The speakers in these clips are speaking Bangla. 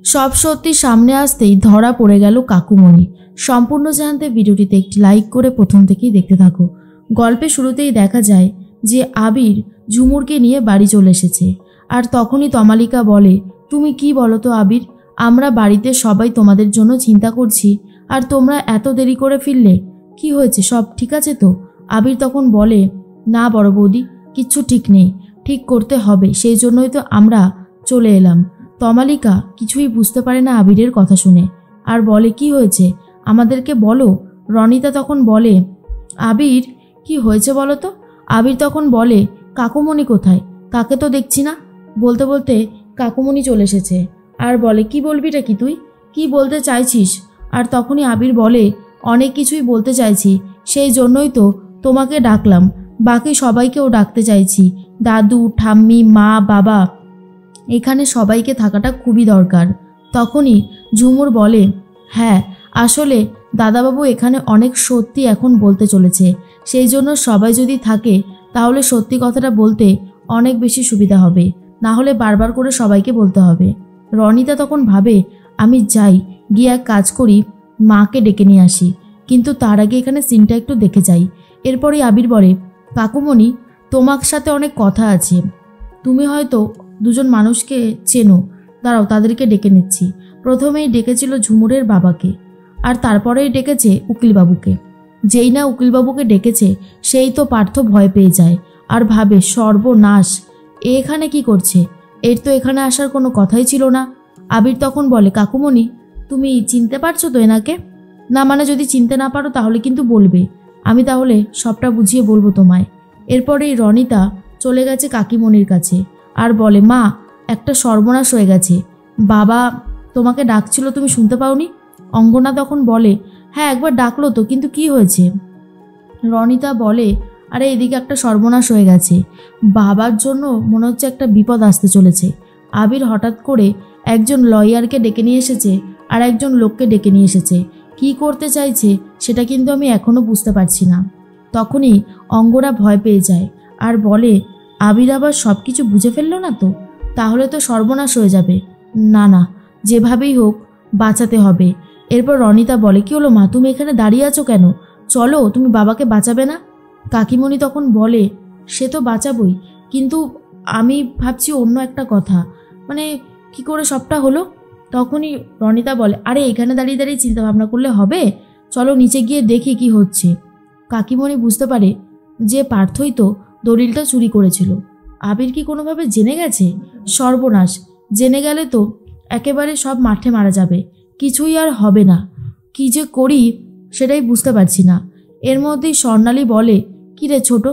সব সত্যি সামনে আসতেই ধরা পড়ে গেল কাকুমণি। সম্পূর্ণ জানতে ভিডিওটিতে একটি লাইক করে প্রথম থেকেই দেখতে থাকো। গল্পের শুরুতেই দেখা যায় যে আবির ঝুমুরকে নিয়ে বাড়ি চলে এসেছে। আর তখনই তমালিকা বলে, তুমি কি বলো তো আবির, আমরা বাড়িতে সবাই তোমাদের জন্য চিন্তা করছি আর তোমরা এত দেরি করে ফিরলে, কি হয়েছে, সব ঠিক আছে তো? আবির তখন বলে, না বড় বৌদি, কিচ্ছু ঠিক নেই, ঠিক করতে হবে, সেই জন্যই তো আমরা চলে এলাম। তমালিকা কিছুই বুঝতে পারে না আবিরের কথা শুনে, আর বলে, কি হয়েছে আমাদেরকে বলো। রনিতা তখন বলে, আবির কি হয়েছে বলো তো? আবির তখন বলে, কাকুমণি কোথায়, তাকে তো দেখছি না। বলতে বলতে কাকুমণি চলে এসেছে আর বলে, কি বলবিটা কি, তুই কি বলতে চাইছিস? আর তখনই আবির বলে, অনেক কিছুই বলতে চাইছি, সেই জন্যই তো তোমাকে ডাকলাম, বাকি সবাইকেও ডাকতে চাইছি, দাদু ঠাম্মি মা বাবা, এখানে সবাইকে থাকাটা খুবই দরকার। তখনই ঝুমুর বলে, হ্যাঁ আসলে দাদাবাবু এখানে অনেক সত্যি এখন বলতে চলেছে, সেই জন্য সবাই যদি থাকে তাহলে সত্যি কথাটা বলতে অনেক বেশি সুবিধা হবে, না হলে বারবার করে সবাইকে বলতে হবে। রনিতা তখন ভাবে, আমি যাই, গিয়ে এক কাজ করি, মাকে ডেকে নিয়ে আসি, কিন্তু তার আগে এখানে সিনটা একটু দেখে যাই। এরপরে আবির বলে, কাকুমণি তোমার সাথে অনেক কথা আছে, তুমি হয়তো দুজন মানুষকে চেনো, দাঁড়াও তাদেরকে ডেকে নিচ্ছি। প্রথমেই ডেকেছিল ঝুমুরের বাবাকে, আর তারপরেই ডেকেছে উকিলবাবুকে। যেই না উকিলবাবুকে ডেকেছে সেই তো পার্থ ভয় পেয়ে যায় আর ভাবে, সর্বনাশ, এখানে কি করছে, এর তো এখানে আসার কোনো কথাই ছিল না। আবির তখন বলে, কাকুমণি তুমি চিনতে পারছো তো এনাকে? না মানে যদি চিনতে না পারো তাহলে কিন্তু বলবে, আমি তাহলে সবটা বুঝিয়ে বলবো তোমায়। এরপরেই রনিতা চলে গেছে কাকিমণির কাছে আর বলে, মা একটা সর্বনাশ হয়ে গেছে, বাবা তোমাকে ডাকছিল, তুমি শুনতে পাওনি? অঙ্গনা তখন বলে, হ্যাঁ একবার ডাকলো তো, কিন্তু কি হয়েছে? রনিতা বলে, আরে এদিকে একটা সর্বনাশ হয়ে গেছে, বাবার জন্য মনে হচ্ছে একটা বিপদ আসতে চলেছে। আবির হঠাৎ করে একজন লয়ারকে ডেকে নিয়ে এসেছে আর একজন লোককে ডেকে নিয়ে এসেছে, কি করতে চাইছে সেটা কিন্তু আমি এখনও বুঝতে পারছি না। তখনই অঙ্গনা ভয় পেয়ে যায় আর বলে, আবির আবার সব কিছু বুঝে ফেললো না তো, তাহলে তো সর্বনাশ হয়ে যাবে, না না যেভাবেই হোক বাঁচাতে হবে। এরপর রনিতা বলে, কি হলো মা, তুমি এখানে দাঁড়িয়ে আছো কেন, চলো, তুমি বাবাকে বাঁচাবে না? কাকিমণি তখন বলে, সে তো বাঁচাবই, কিন্তু আমি ভাবছি অন্য একটা কথা, মানে কি করে সবটা হলো? তখনই রনিতা বলে, আরে এখানে দাঁড়িয়ে দাঁড়িয়ে চিন্তা ভাবনা করলে হবে, চলো নিচে গিয়ে দেখি কি হচ্ছে। কাকিমণি বুঝতে পারে যে পার্থই তো দলিলটা চুরি করেছিল। আবির কি কোনোভাবে জেনে গেছে? সর্বনাশ, জেনে গেলে তো একেবারে সব মাঠে মারা যাবে, কিছুই আর হবে না। কি যে করি সেটাই বুঝতে পারছি না। এর মধ্যেই স্বর্ণালী বলে, কি রে ছোট,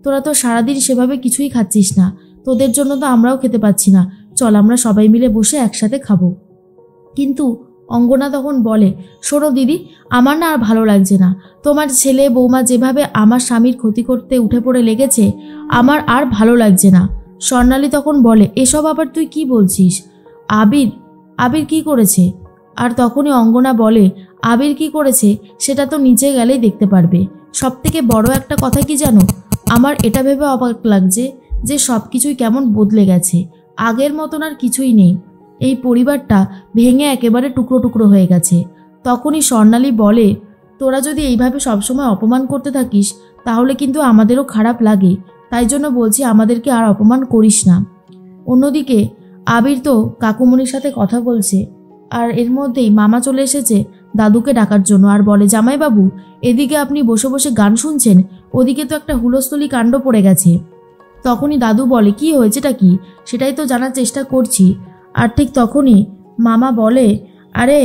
তোরা তো সারাদিন সেভাবে কিছুই খাচ্ছিস না, তোদের জন্য তো আমরাও খেতে পাচ্ছি না, চল আমরা সবাই মিলে বসে একসাথে খাবো। কিন্তু অঙ্গনা তখন বলে, শোনো দিদি, আমার না আর ভালো লাগছে না, তোমার ছেলে বৌমা যেভাবে আমার স্বামীর ক্ষতি করতে উঠে পড়ে লেগেছে, আমার আর ভালো লাগছে না। স্বর্ণালী তখন বলে, এসব আবার তুই কি বলছিস? আবির আবির কি করেছে? আর তখনই অঙ্গনা বলে, আবির কি করেছে সেটা তো নিচে গেলেই দেখতে পারবে। সব থেকে বড় একটা কথা কি জানো, আমার এটা ভেবে অবাক লাগছে যে সব কিছুই কেমন বদলে গেছে, আগের মতন আর কিছুই নেই, এই পরিবারটা ভেঙে একেবারে টুকরো টুকরো হয়ে গেছে। তখনই স্বর্ণালী বলে, তোরা যদি এইভাবে সবসময় অপমান করতে থাকিস তাহলে কিন্তু আমাদেরও খারাপ লাগে, তাই জন্য বলছি আমাদেরকে আর অপমান করিস না। অন্যদিকে আবির তো কাকুমণির সাথে কথা বলছে, আর এর মধ্যেই মামা চলে এসেছে দাদুকে ডাকার জন্য আর বলে, জামাইবাবু এদিকে আপনি বসে বসে গান শুনছেন, ওদিকে তো একটা হুলস্থুলি কাণ্ড পড়ে গেছে। তখনই দাদু বলে, কি হয়েছেটা কি, সেটাই তো জানার চেষ্টা করছি। আর ঠিক তখনই মামা বলে, আরে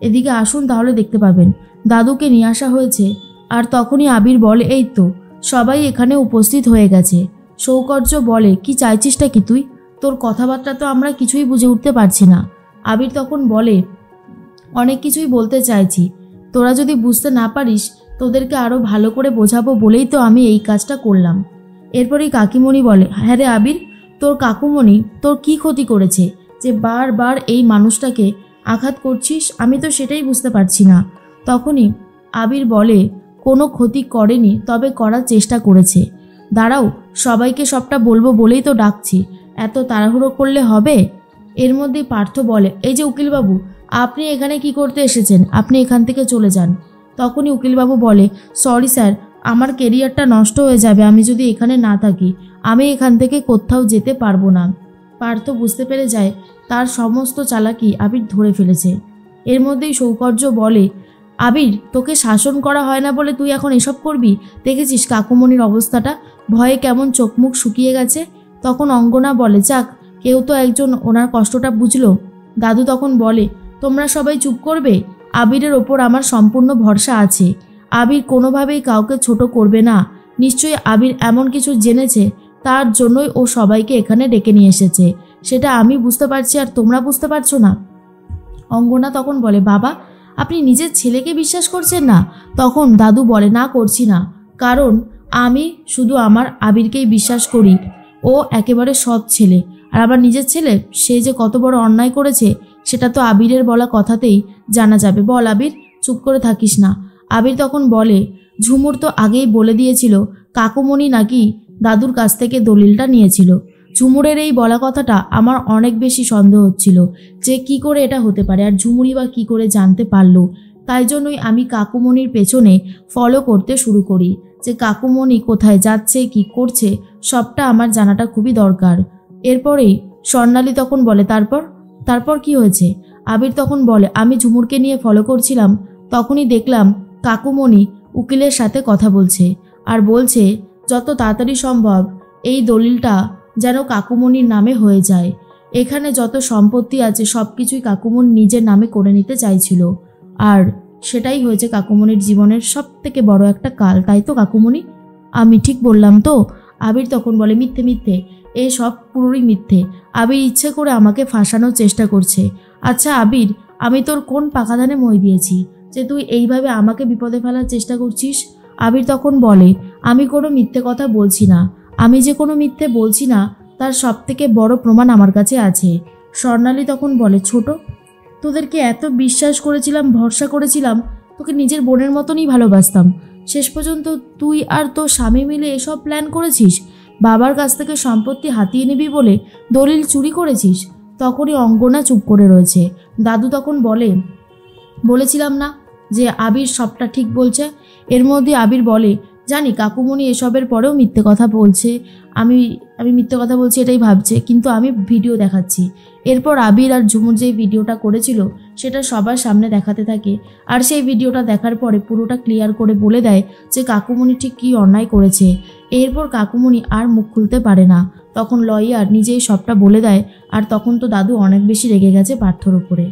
এদিকে আসুন তাহলে দেখতে পাবেন। দাদুকে নিয়ে আসা হয়েছে। আর তখনই আবির বলে, এই তো সবাই এখানে উপস্থিত হয়ে গেছে। সৌকর্য বলে, কি চাইছিসটা কি তুই, তোর কথাবার্তা তো আমরা কিছুই বুঝে উঠতে পারছি না। আবির তখন বলে, অনেক কিছুই বলতে চাইছি, তোরা যদি বুঝতে না পারিস তোদেরকে আরও ভালো করে বোঝাবো বলেই তো আমি এই কাজটা করলাম। এরপরেই কাকিমণি বলে, হ্যাঁ রে আবির, তোর কাকুমণি তোর কি ক্ষতি করেছে যে বারবার এই মানুষটাকে আঘাত করছিস, আমি তো সেটাই বুঝতে পারছি না। তখনই আবির বলে, কোনো ক্ষতি করেনি, তবে করার চেষ্টা করেছে। দাঁড়াও, সবাইকে সবটা বলবো বলেই তো ডাকছি, এত তাড়াহুড়ো করলে হবে? এর মধ্যেই পার্থ বলে, এই যে উকিলবাবু, আপনি এখানে কি করতে এসেছেন? আপনি এখান থেকে চলে যান। তখনই উকিলবাবু বলে, সরি স্যার, আমার কেরিয়ারটা নষ্ট হয়ে যাবে আমি যদি এখানে না থাকি। আমি এখান থেকে কোথাও যেতে পারবো না। পার্থ বুঝতে পেরে যায় তার সমস্ত চালাকি আবির ধরে ফেলেছে। এর মধ্যেই সৌকর্য বলে, আবির, তোকে শাসন করা হয় না বলে তুই এখন এসব করবি? দেখেছিস কাকুমণির অবস্থাটা, ভয়ে কেমন চোখ মুখ শুকিয়ে গেছে। তখন অঙ্গনা বলে, যাক, কেউ তো একজন ওনার কষ্টটা বুঝলো। দাদু তখন বলে, তোমরা সবাই চুপ করবে? আবিরের ওপর আমার সম্পূর্ণ ভরসা আছে। আবির কোনোভাবেই কাউকে ছোট করবে না। নিশ্চয়ই আবির এমন কিছু জেনেছে, তার জন্যই ও সবাইকে এখানে ডেকে নিয়ে এসেছে। সেটা আমি বুঝতে পারছি, আর তোমরা বুঝতে পারছো না। অঙ্গনা তখন বলে, বাবা, আপনি নিজের ছেলেকে বিশ্বাস করছেন না? তখন দাদু বলে, না, করছি না, কারণ আমি শুধু আমার আবিরকেই বিশ্বাস করি। ও একেবারে সৎ ছেলে। আর আমার নিজের ছেলে, সে যে কত বড় অন্যায় করেছে সেটা তো আবিরের বলা কথাতেই জানা যাবে। বল আবির, চুপ করে থাকিস না। আবির তখন বলে, ঝুমুর তো আগেই বলে দিয়েছিল কাকুমণি নাকি দাদুর কাছ থেকে দলিলটা নিয়েছিল। ঝুমুরের এই বলা কথাটা আমার অনেক বেশি সন্দেহ হচ্ছিল যে কি করে এটা হতে পারে, আর ঝুমুরি বা কী করে জানতে পারলো। তাই জন্যই আমি কাকুমণির পেছনে ফলো করতে শুরু করি, যে কাকুমণি কোথায় যাচ্ছে, কি করছে, সবটা আমার জানাটা খুবই দরকার। এরপরেই স্বর্ণালী তখন বলে, তারপর কি হয়েছে? আবির তখন বলে, আমি ঝুমুরকে নিয়ে ফলো করছিলাম, তখনই দেখলাম কাকুমণি উকিলের সাথে কথা বলছে, আর বলছে যত তাড়াতাড়ি সম্ভব এই দলিলটা যেন কাকুমণির নামে হয়ে যায়। এখানে যত সম্পত্তি আছে সব কিছুই কাকুমণি নিজের নামে করে নিতে চাইছিল, আর সেটাই হয়েছে কাকুমণির জীবনের সব থেকে বড় একটা কাল, তাই তো কাকুমণি? আমি ঠিক বললাম তো? আবির তখন বলে, মিথ্যে মিথ্যে, এই সব পুরোই মিথ্যে। আবির ইচ্ছে করে আমাকে ফাঁসানোর চেষ্টা করছে। আচ্ছা আবির, আমি তোর কোন পাকাধানে মই দিয়েছি যে তুই এইভাবে আমাকে বিপদে ফেলার চেষ্টা করছিস? আবির তখন বলে, আমি কোনো মিথ্যে কথা বলছি না। আমি যে কোনো মিথ্যে বলছি না তার সব থেকে বড় প্রমাণ আমার কাছে আছে। স্বর্ণালী তখন বলে, ছোট, তোদেরকে এত বিশ্বাস করেছিলাম, ভরসা করেছিলাম, তোকে নিজের বোনের মতনই ভালোবাসতাম। শেষ পর্যন্ত তুই আর তোর স্বামী মিলে এসব প্ল্যান করেছিস। বাবার কাছ থেকে সম্পত্তি হাতিয়ে নিবি বলে দলিল চুরি করেছিস। তখনই অঙ্গনা চুপ করে রয়েছে। দাদু তখন বলেছিলাম না যে আবির সবটা ঠিক বলছে? এর মধ্যে আবির বলে, জানি কাকুমণি এসবের পরেও মিথ্যে কথা বলছে, আমি মিথ্যে কথা বলছি এটাই ভাবছে, কিন্তু আমি ভিডিও দেখাচ্ছি। এরপর আবির আর ঝুমুর যেই ভিডিওটা করেছিল সেটা সবার সামনে দেখাতে থাকে, আর সেই ভিডিওটা দেখার পরে পুরোটা ক্লিয়ার করে বলে দেয় যে কাকুমণি ঠিক কী অন্যায় করেছে। এরপর কাকুমণি আর মুখ খুলতে পারে না। তখন লয়ার নিজেই সবটা বলে দেয়, আর তখন তো দাদু অনেক বেশি রেগে গেছে পার্থর উপরে।